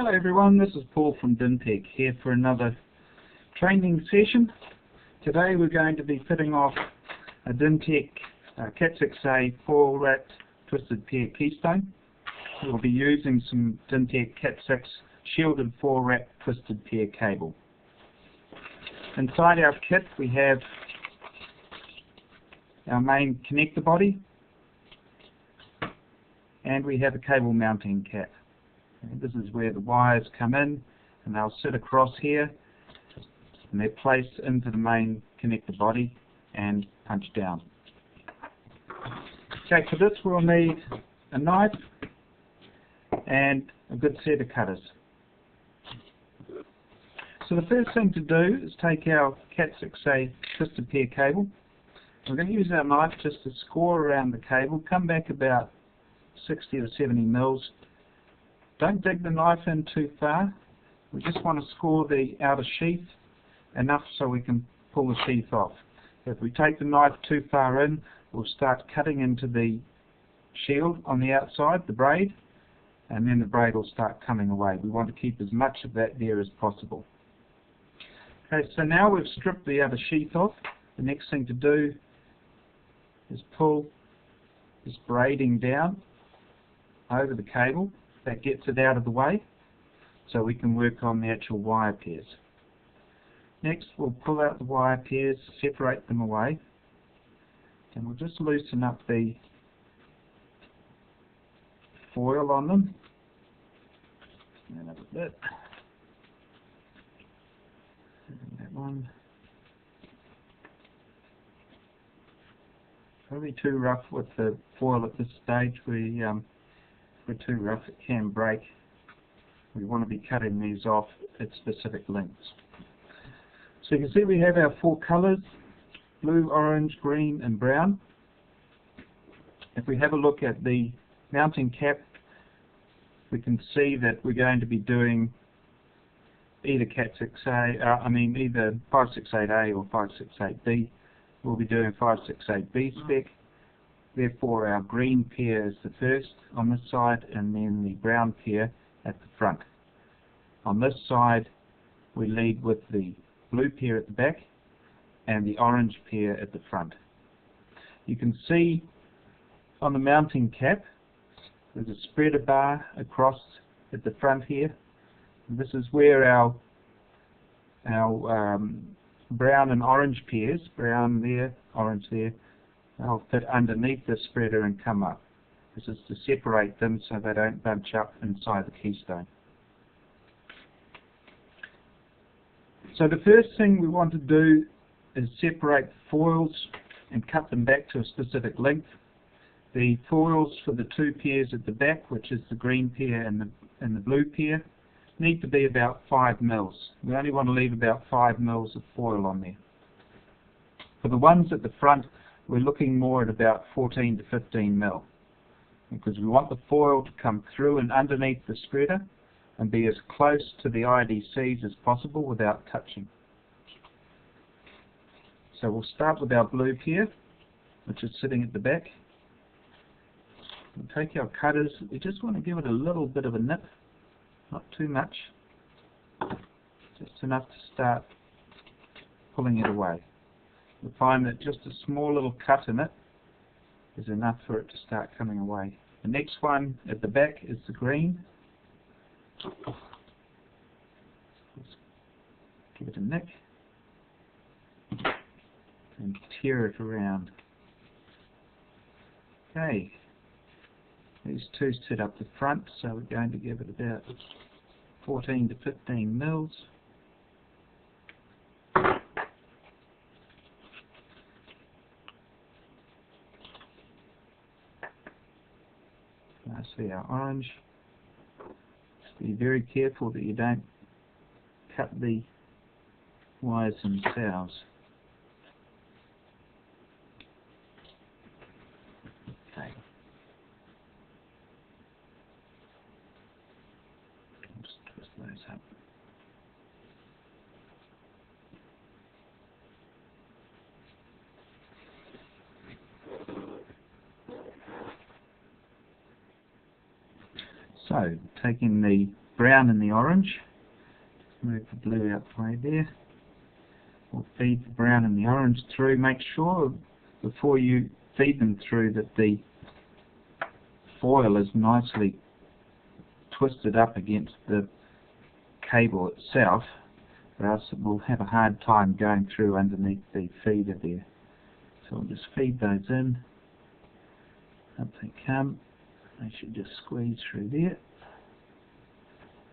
Hello everyone, this is Paul from Dintech here for another training session. Today we're going to be fitting off a Dintech Cat6a foil-wrapped twisted pair keystone. We'll be using some Dintech Cat6 shielded foil-wrapped twisted pair cable. Inside our kit we have our main connector body and we have a cable mounting cap. And this is where the wires come in and they'll sit across here and they're placed into the main connector body and punched down. Okay, for this we'll need a knife and a good set of cutters. So the first thing to do is take our Cat6a twisted pair cable. We're going to use our knife just to score around the cable, come back about 60 or 70 mils. Don't dig the knife in too far. We just want to score the outer sheath enough so we can pull the sheath off. If we take the knife too far in, we'll start cutting into the shield on the outside, the braid, and then the braid will start coming away. We want to keep as much of that there as possible. Okay, so now we've stripped the outer sheath off. The next thing to do is pull this braiding down over the cable. That gets it out of the way so we can work on the actual wire pairs. Next we'll pull out the wire pairs, separate them away, and we'll just loosen up the foil on them and a bit. And that one. Probably too rough with the foil at this stage. If we're too rough it can break. We want to be cutting these off at specific lengths. So you can see we have our four colours: blue, orange, green and brown. If we have a look at the mounting cap, we can see that we're going to be doing either either 568A or 568B. We'll be doing 568B spec. Therefore our green pair is the first on this side and then the brown pair at the front. On this side we lead with the blue pair at the back and the orange pair at the front. You can see on the mounting cap there's a spreader bar across at the front here. And this is where our brown and orange pairs, brown there, orange there, they'll fit underneath the spreader and come up. This is to separate them so they don't bunch up inside the keystone. So the first thing we want to do is separate the foils and cut them back to a specific length. The foils for the two pairs at the back, which is the green pair and the blue pair, need to be about 5 mils. We only want to leave about 5 mils of foil on there. For the ones at the front, we're looking more at about 14 to 15 mil, because we want the foil to come through and underneath the spreader and be as close to the IDCs as possible without touching. So we'll start with our blue pair, which is sitting at the back. We'll take our cutters. We just want to give it a little bit of a nip, not too much, just enough to start pulling it away. You'll find that just a small little cut in it is enough for it to start coming away. The next one at the back is the green. Just give it a nick and tear it around. Okay, these two sit up the front, so we're going to give it about 14 to 15 mils. I see our orange. Just be very careful that you don't cut the wires themselves. Okay. Just twist those up. So, taking the brown and the orange. Move the blue out the way there. We'll feed the brown and the orange through. Make sure before you feed them through that the foil is nicely twisted up against the cable itself, or else it will have a hard time going through underneath the feeder there. So we'll just feed those in. Up they come. They should just squeeze through there.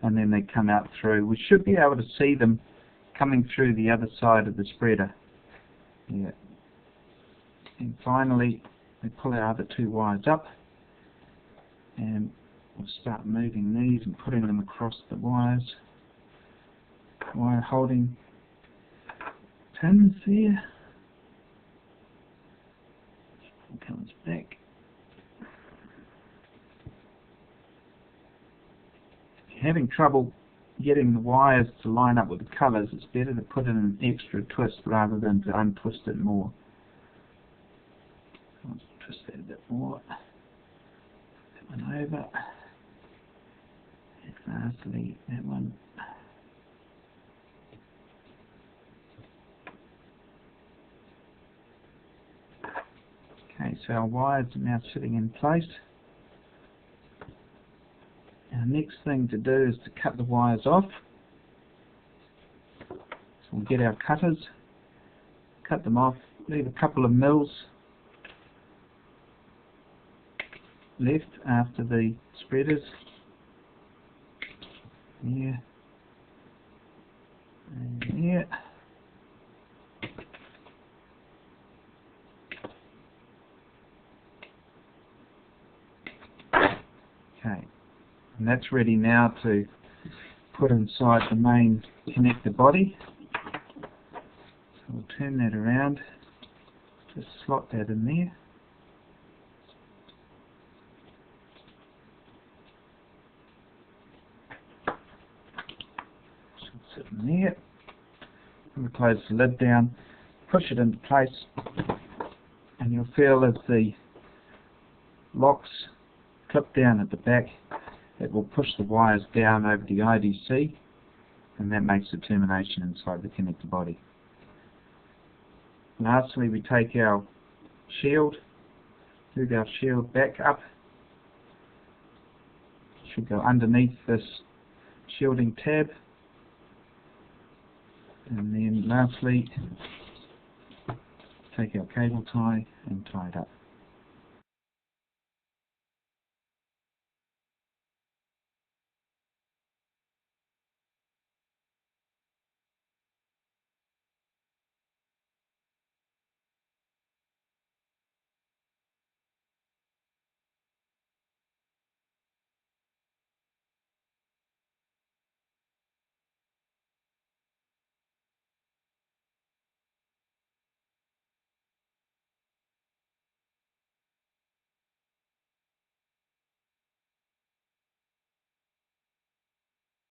And then they come out through. We should be able to see them coming through the other side of the spreader. Yeah. And finally, we pull our other two wires up, and we'll start moving these and putting them across the wires. Wire holding pins there. It comes back. If you're having trouble getting the wires to line up with the colours, it's better to put in an extra twist rather than to untwist it more. Let's twist that a bit more. That one over. And lastly, that one. Okay, so our wires are now sitting in place. Our next thing to do is to cut the wires off. So we'll get our cutters, cut them off, leave a couple of mils left after the spreaders. Here and here. Okay. And that's ready now to put inside the main connector body. So we'll turn that around, just slot that in there. Should sit in there. And we'll close the lid down, push it into place, and you'll feel as the locks clip down at the back, it will push the wires down over the IDC, and that makes the termination inside the connector body. Lastly, we take our shield, move our shield back up. It should go underneath this shielding tab, and then lastly take our cable tie and tie it up.